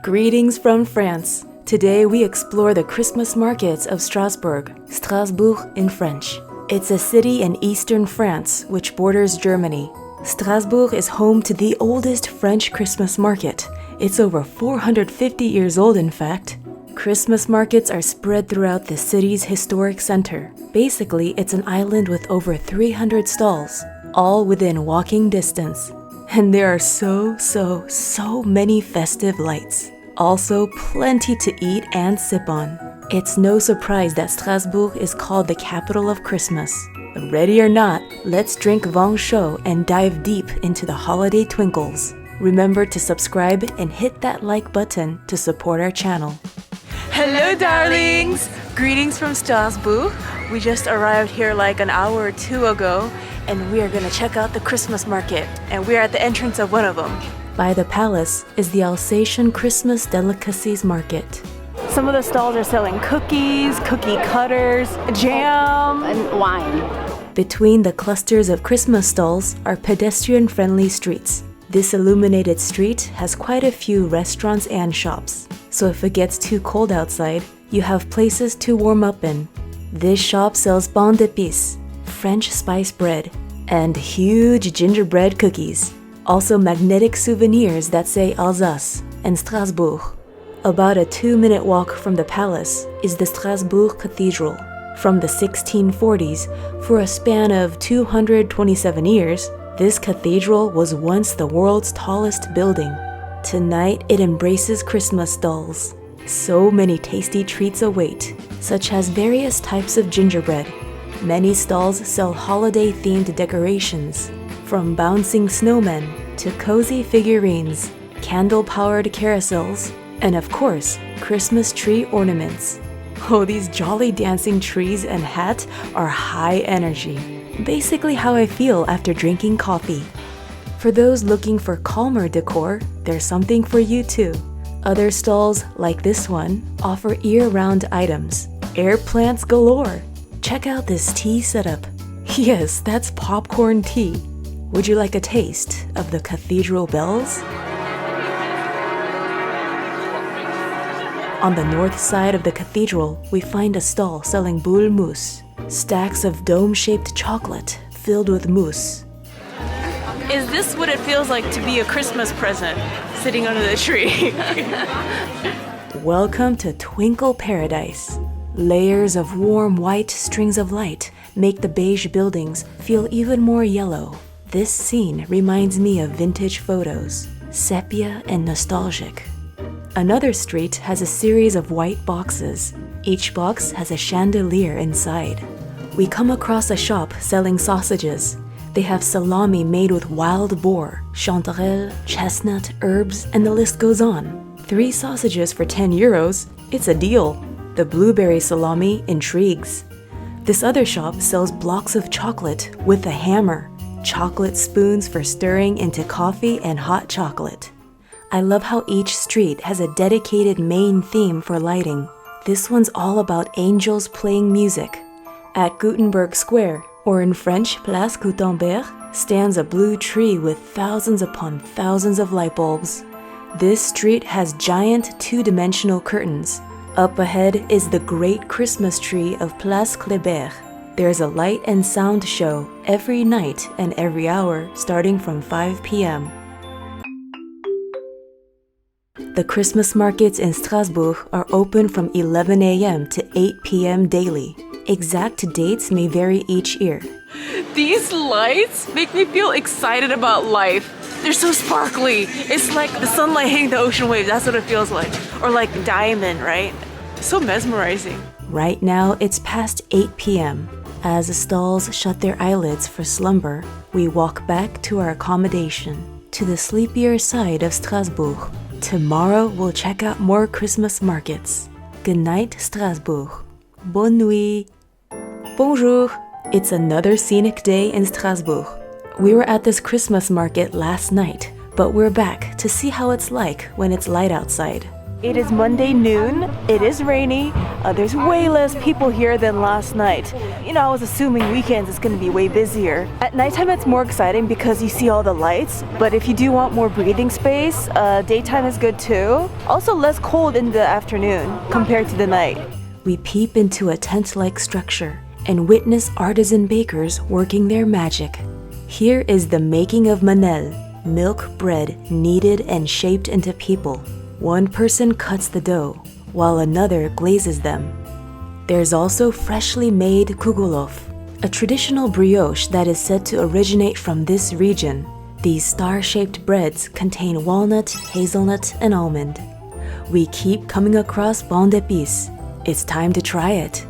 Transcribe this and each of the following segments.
Greetings from France. Today we explore the Christmas Markets of Strasbourg, Strasbourg in French. It's a city in eastern France which borders Germany. Strasbourg is home to the oldest French Christmas market. It's over 450 years old, in fact. Christmas markets are spread throughout the city's historic center. Basically, it's an island with over 300 stalls, all within walking distance. And there are so many festive lights. Also, plenty to eat and sip on. It's no surprise that Strasbourg is called the capital of Christmas. Ready or not, let's drink Vin Chaud and dive deep into the holiday twinkles. Remember to subscribe and hit that like button to support our channel. Hello, darlings! Greetings from Strasbourg. We just arrived here like an hour or two ago, and we are gonna check out the Christmas market, and we are at the entrance of one of them. By the palace is the Alsatian Christmas Delicacies Market. Some of the stalls are selling cookies, cookie cutters, jam, and wine. Between the clusters of Christmas stalls are pedestrian-friendly streets. This illuminated street has quite a few restaurants and shops. So if it gets too cold outside, you have places to warm up in. This shop sells pain d'épices, French spice bread, and huge gingerbread cookies. Also magnetic souvenirs that say Alsace and Strasbourg. About a 2-minute walk from the palace is the Strasbourg Cathedral. From the 1640s, for a span of 227 years, this cathedral was once the world's tallest building. Tonight, it embraces Christmas stalls. So many tasty treats await, such as various types of gingerbread. Many stalls sell holiday-themed decorations, from bouncing snowmen to cozy figurines, candle-powered carousels, and of course, Christmas tree ornaments. Oh, these jolly dancing trees and hats are high energy. Basically how I feel after drinking coffee. For those looking for calmer decor, there's something for you too. Other stalls, like this one, offer year-round items. Air plants galore. Check out this tea setup. Yes, that's popcorn tea. Would you like a taste of the cathedral bells? On the north side of the cathedral, we find a stall selling Boule mousse, stacks of dome-shaped chocolate filled with mousse. Is this what it feels like to be a Christmas present, sitting under the tree? Welcome to Twinkle Paradise. Layers of warm white strings of light make the beige buildings feel even more yellow. This scene reminds me of vintage photos, sepia and nostalgic. Another street has a series of white boxes. Each box has a chandelier inside. We come across a shop selling sausages. They have salami made with wild boar, chanterelle, chestnut, herbs, and the list goes on. 3 sausages for 10 euros, it's a deal. The blueberry salami intrigues. This other shop sells blocks of chocolate with a hammer, chocolate spoons for stirring into coffee and hot chocolate. I love how each street has a dedicated main theme for lighting. This one's all about angels playing music. At Gutenberg Square, or in French, Place Gutenberg, stands a blue tree with thousands upon thousands of light bulbs. This street has giant 2-dimensional curtains. Up ahead is the great Christmas tree of Place Kléber. There's a light and sound show every night and every hour starting from 5 p.m. The Christmas markets in Strasbourg are open from 11 a.m. to 8 p.m. daily. Exact dates may vary each year. These lights make me feel excited about life. They're so sparkly. It's like the sunlight hitting the ocean waves. That's what it feels like. Or like diamond, right? So mesmerizing. Right now, it's past 8 p.m. As the stalls shut their eyelids for slumber, we walk back to our accommodation, to the sleepier side of Strasbourg. Tomorrow, we'll check out more Christmas markets. Good night, Strasbourg. Bonne nuit. Bonjour. It's another scenic day in Strasbourg. We were at this Christmas market last night, but we're back to see how it's like when it's light outside. It is Monday noon. It is rainy. There's way less people here than last night. You know, I was assuming weekends it's going to be way busier. At nighttime it's more exciting because you see all the lights, but if you do want more breathing space, daytime is good too. Also less cold in the afternoon compared to the night. We peep into a tent-like structure and witness artisan bakers working their magic. Here is the making of manel, milk bread kneaded and shaped into people. One person cuts the dough, while another glazes them. There's also freshly made kugulof, a traditional brioche that is said to originate from this region. These star-shaped breads contain walnut, hazelnut, and almond. We keep coming across pain d'épices. It's time to try it.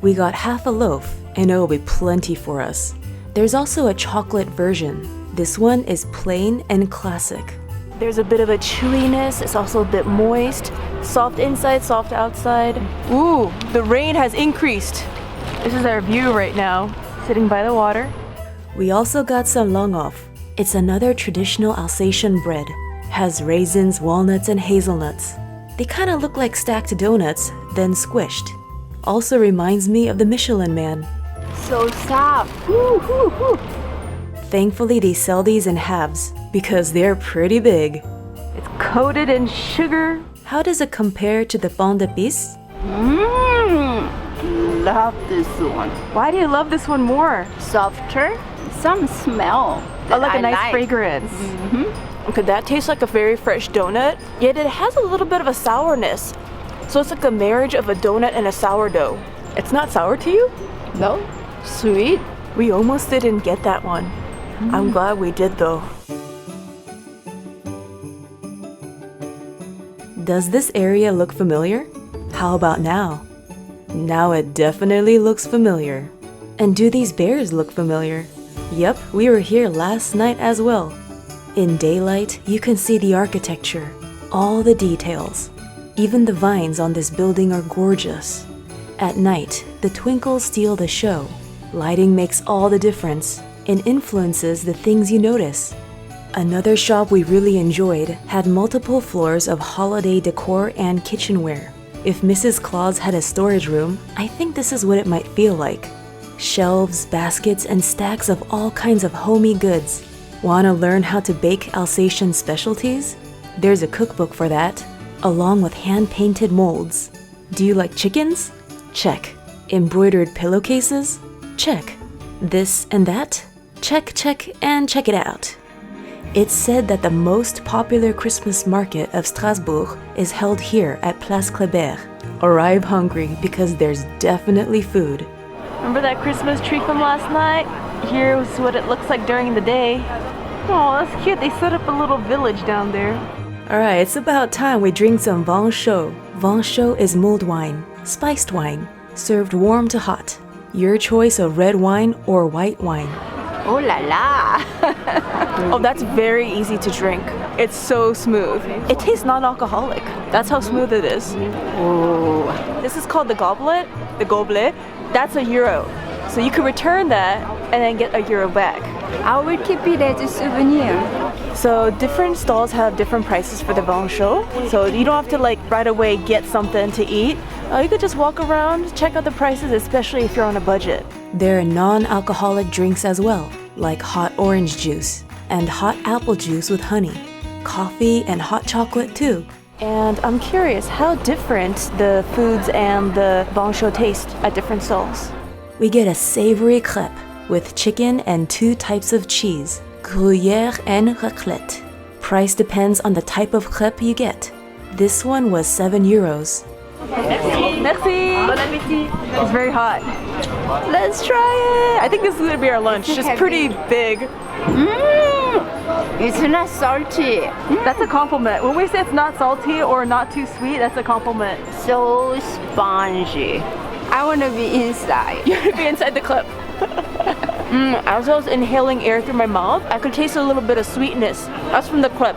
We got half a loaf, and it will be plenty for us. There's also a chocolate version. This one is plain and classic. There's a bit of a chewiness, it's also a bit moist. Soft inside, soft outside. Ooh, the rain has increased. This is our view right now, sitting by the water. We also got some Langhopf. It's another traditional Alsatian bread. Has raisins, walnuts, and hazelnuts. They kind of look like stacked donuts, then squished. Also reminds me of the Michelin Man. So soft. Woo, woo, woo. Thankfully, they sell these in halves because they're pretty big. It's coated in sugar. How does it compare to the pain d'épices? Love this one. Why do you love this one more? Softer, some smell. Oh, like a nice fragrance. Okay, that tastes like a very fresh donut, yet it has a little bit of a sourness. So it's like a marriage of a donut and a sourdough. It's not sour to you? No, sweet. We almost didn't get that one. I'm glad we did though. Does this area look familiar? How about now? Now it definitely looks familiar. And do these bears look familiar? Yep, we were here last night as well. In daylight, you can see the architecture, all the details. Even the vines on this building are gorgeous. At night, the twinkles steal the show. Lighting makes all the difference and influences the things you notice. Another shop we really enjoyed had multiple floors of holiday decor and kitchenware. If Mrs. Claus had a storage room, I think this is what it might feel like. Shelves, baskets, and stacks of all kinds of homey goods. Wanna learn how to bake Alsatian specialties? There's a cookbook for that, along with hand-painted molds. Do you like chickens? Check. Embroidered pillowcases? Check. This and that? Check, check, and check it out. It's said that the most popular Christmas market of Strasbourg is held here at Place Kléber. Arrive hungry because there's definitely food. Remember that Christmas tree from last night? Here's what it looks like during the day. Oh, that's cute. They set up a little village down there. Alright, it's about time we drink some Vin Chaud. Vin Chaud is mulled wine, spiced wine, served warm to hot. Your choice of red wine or white wine. Oh la la. Oh, that's very easy to drink. It's so smooth. It tastes non-alcoholic. That's how smooth it is. Oh. This is called the goblet. The gobelet. That's €1. So you can return that and then get €1 back. I will keep it as a souvenir. So different stalls have different prices for the Vin Chaud. So you don't have to like right away get something to eat. You could just walk around, check out the prices, especially if you're on a budget. There are non-alcoholic drinks as well, like hot orange juice and hot apple juice with honey, coffee and hot chocolate too. And I'm curious how different the foods and the Vin Chaud taste at different stalls. We get a savory crepe with chicken and 2 types of cheese, gruyere and raclette. Price depends on the type of crepe you get. This one was €7. Merci. Merci. Bon appétit. It's very hot. Let's try it. I think this is gonna be our lunch. It's pretty big. It's not salty. That's a compliment. When we say it's not salty or not too sweet, that's a compliment. So spongy. I want to be inside. You want to be inside the clip. As I was inhaling air through my mouth, I could taste a little bit of sweetness. That's from the clip.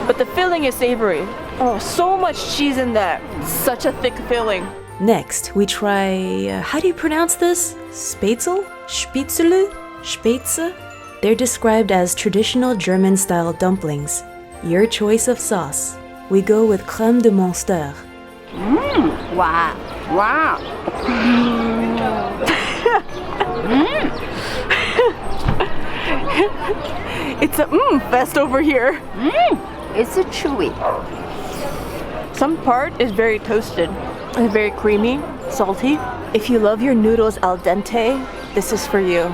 But the filling is savory. Oh, so much cheese in that. Such a thick filling. Next, we try, how do you pronounce this? Spaetzle? Spätzle? Spätzle? They're described as traditional German-style dumplings. Your choice of sauce. we go with crème de Monster. Wow. Wow. It's a fest over here. It's a chewy. Some part is very toasted. It's very creamy, salty. If you love your noodles al dente, this is for you.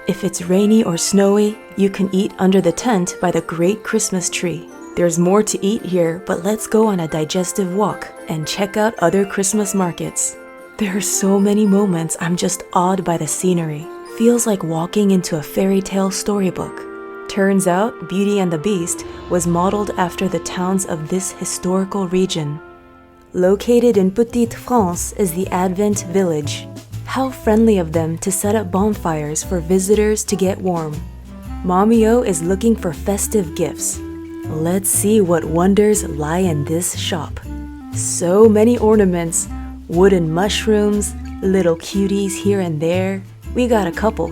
If it's rainy or snowy, you can eat under the tent by the great Christmas tree. There's more to eat here, but let's go on a digestive walk and check out other Christmas markets. There are so many moments I'm just awed by the scenery. Feels like walking into a fairy tale storybook. Turns out Beauty and the Beast was modeled after the towns of this historical region. Located in Petite France is the Advent Village. How friendly of them to set up bonfires for visitors to get warm. Mamio is looking for festive gifts. Let's see what wonders lie in this shop. So many ornaments, wooden mushrooms, little cuties here and there. We got a couple.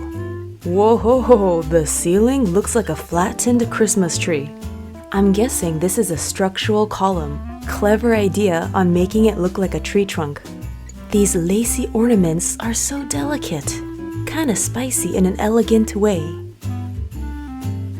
Whoa, the ceiling looks like a flattened Christmas tree. I'm guessing this is a structural column. Clever idea on making it look like a tree trunk. These lacy ornaments are so delicate, kinda spicy in an elegant way.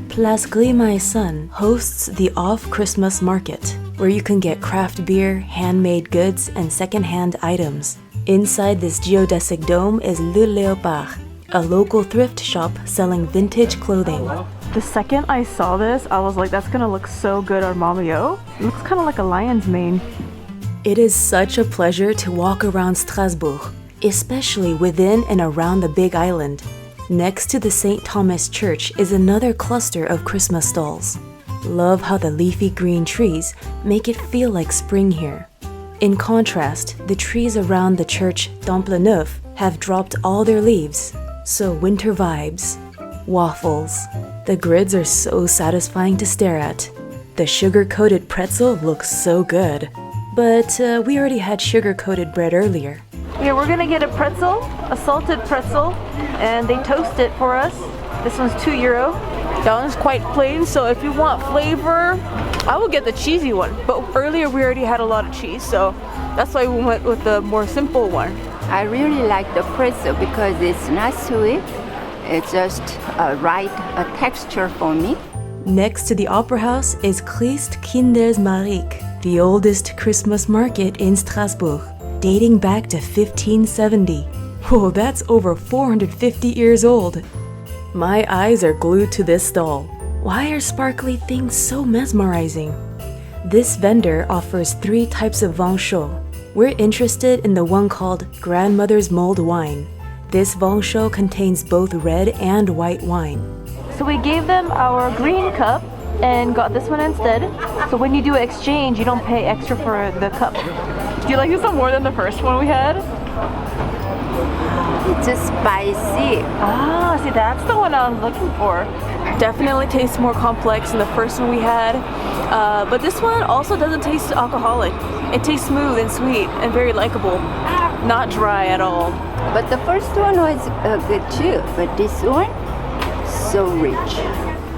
Place Grimmeissen hosts the off-Christmas market, where you can get craft beer, handmade goods, and second-hand items. Inside this geodesic dome is Le Léopard, a local thrift shop selling vintage clothing. The second I saw this, I was like, that's gonna look so good on Mamio. It looks kind of like a lion's mane. It is such a pleasure to walk around Strasbourg, especially within and around the Big Island. Next to the St. Thomas Church is another cluster of Christmas stalls. Love how the leafy green trees make it feel like spring here. In contrast, the trees around the church Temple Neuf have dropped all their leaves, so winter vibes. Waffles. The grids are so satisfying to stare at. The sugar-coated pretzel looks so good. But we already had sugar-coated bread earlier. Yeah, we're gonna get a pretzel, a salted pretzel, and they toast it for us. This one's €2. That one's quite plain, so if you want flavor, I will get the cheesy one. But earlier we already had a lot of cheese, so that's why we went with the more simple one. I really like the pretzel because it's not sweet. It's just right texture for me. Next to the Opera House is Christkindelsmärik, the oldest Christmas market in Strasbourg, dating back to 1570. Whoa, that's over 450 years old. My eyes are glued to this stall. Why are sparkly things so mesmerizing? This vendor offers 3 types of Vin Chaud. We're interested in the one called Grandmother's Mulled Wine. This Vin Chaud contains both red and white wine. So we gave them our green cup and got this one instead. So when you do an exchange, you don't pay extra for the cup. Do you like this one more than the first one we had? It's just spicy. Ah, see, that's the one I was looking for. Definitely tastes more complex than the first one we had. But this one also doesn't taste alcoholic. It tastes smooth and sweet and very likable. Not dry at all. But the first one was good too. But this one, so rich.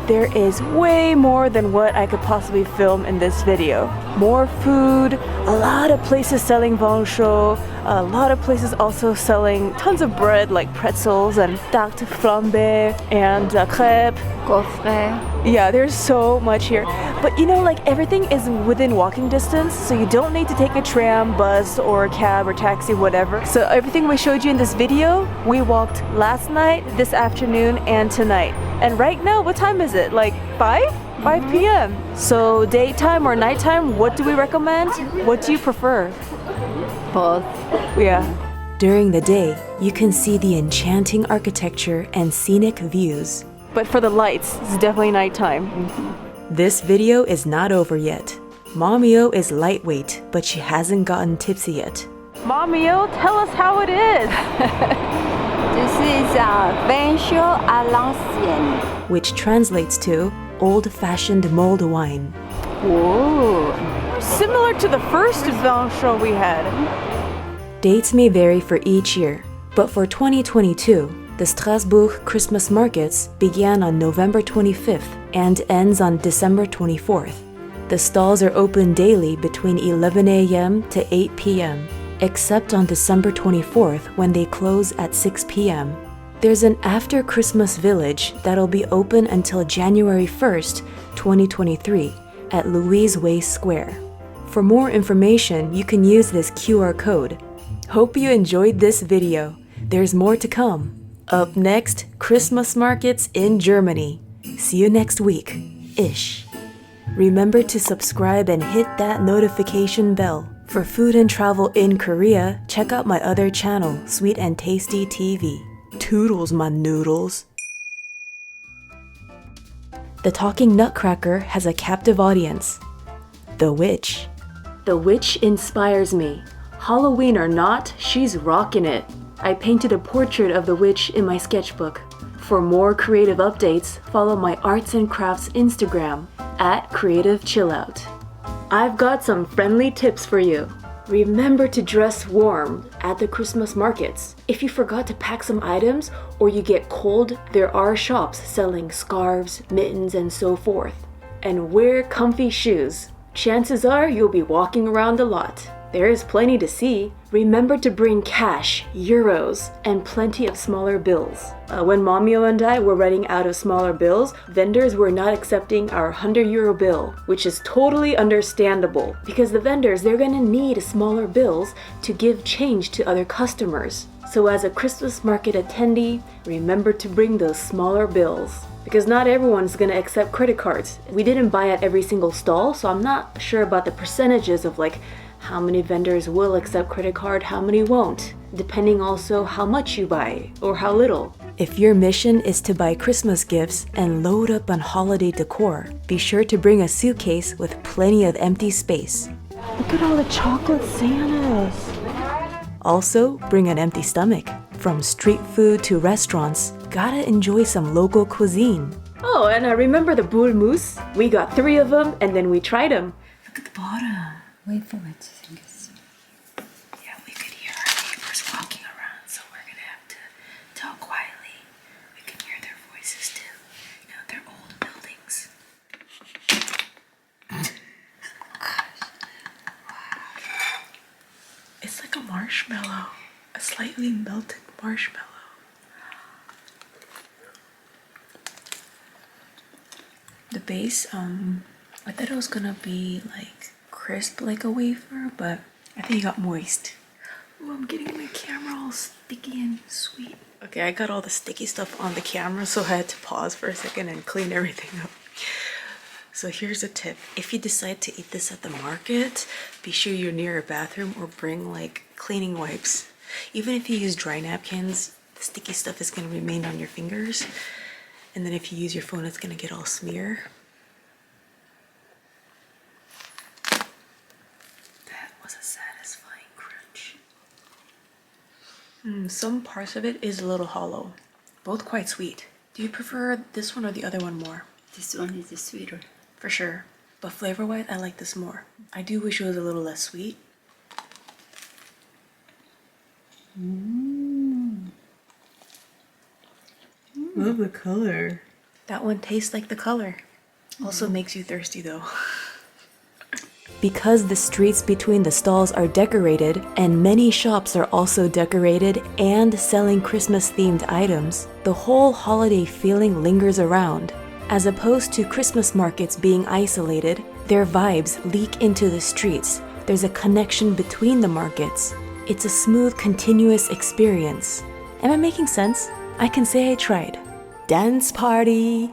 There is way more than what I could possibly film in this video. More food, a lot of places selling Vin Chaud, a lot of places also selling tons of bread like pretzels and tarte flambée and crepe. Coffret. Yeah, there's so much here. But you know, like everything is within walking distance, so you don't need to take a tram, bus, or a cab or taxi, whatever. So everything we showed you in this video, we walked last night, this afternoon, and tonight. And right now, what time is it? Like 5 p.m. So daytime or nighttime, what do we recommend? What do you prefer? Both. Yeah. During the day, you can see the enchanting architecture and scenic views. But for the lights, it's definitely nighttime. This video is not over yet. Mamio is lightweight, but she hasn't gotten tipsy yet. Mamio, tell us how it is. This is Vin Chaud à l'ancienne. Which translates to old-fashioned mulled wine. Whoa. Similar to the first Vin Chaud we had. Dates may vary for each year, but for 2022, the Strasbourg Christmas Markets began on November 25th and ends on December 24th. The stalls are open daily between 11 a.m. to 8 p.m., except on December 24th when they close at 6 p.m. There's an after Christmas village that'll be open until January 1st, 2023 at Louise-Weiss Square. For more information, you can use this QR code. Hope you enjoyed this video. There's more to come. Up next, Christmas markets in Germany. See you next week. Ish. Remember to subscribe and hit that notification bell. For food and travel in Korea, check out my other channel, Sweet and Tasty TV. Toodles, my noodles. The Talking Nutcracker has a captive audience. The Witch. The Witch inspires me. Halloween or not, she's rocking it. I painted a portrait of the witch in my sketchbook. For more creative updates, follow my arts and crafts Instagram @CreativeChillout. I've got some friendly tips for you. Remember to dress warm at the Christmas markets. If you forgot to pack some items or you get cold, there are shops selling scarves, mittens, and so forth. And wear comfy shoes. Chances are you'll be walking around a lot. There is plenty to see. Remember to bring cash, euros, and plenty of smaller bills. When Momio and I were running out of smaller bills, vendors were not accepting our 100 euro bill, which is totally understandable because the vendors, they're gonna need smaller bills to give change to other customers. So as a Christmas market attendee, remember to bring those smaller bills because not everyone's gonna accept credit cards. We didn't buy at every single stall, so I'm not sure about the percentages of like how many vendors will accept credit card, how many won't, depending also how much you buy or how little. If your mission is to buy Christmas gifts and load up on holiday decor, be sure to bring a suitcase with plenty of empty space. Look at all the chocolate Santas. Also, bring an empty stomach. From street food to restaurants, gotta enjoy some local cuisine. Oh, and remember the Boule mousse? We got 3 of them and then we tried them. Look at the bottom. Wait for it to think it's... Yeah, we could hear our neighbors walking around, so we're gonna have to talk quietly. We can hear their voices too. You know, they're old buildings. Gosh. Wow. It's like a marshmallow. A slightly melted marshmallow. The base, I thought it was gonna be like crisp like a wafer, but I think it got moist. Oh, I'm getting my camera all sticky and sweet. Okay, I got all the sticky stuff on the camera, so I had to pause for a second and clean everything up. So here's a tip. If you decide to eat this at the market, be sure you're near a bathroom or bring like cleaning wipes. Even if you use dry napkins, the sticky stuff is gonna remain on your fingers. And then if you use your phone, it's gonna get all smear. Was a satisfying crunch. Some parts of it is a little hollow. Both quite sweet. Do you prefer this one or the other one more? This one is sweeter. For sure. But flavor-wise, I like this more. I do wish it was a little less sweet. Love the color. That one tastes like the color. Also makes you thirsty though. Because the streets between the stalls are decorated, and many shops are also decorated and selling Christmas-themed items, the whole holiday feeling lingers around. As opposed to Christmas markets being isolated, their vibes leak into the streets. There's a connection between the markets. It's a smooth, continuous experience. Am I making sense? I can say I tried. Dance party!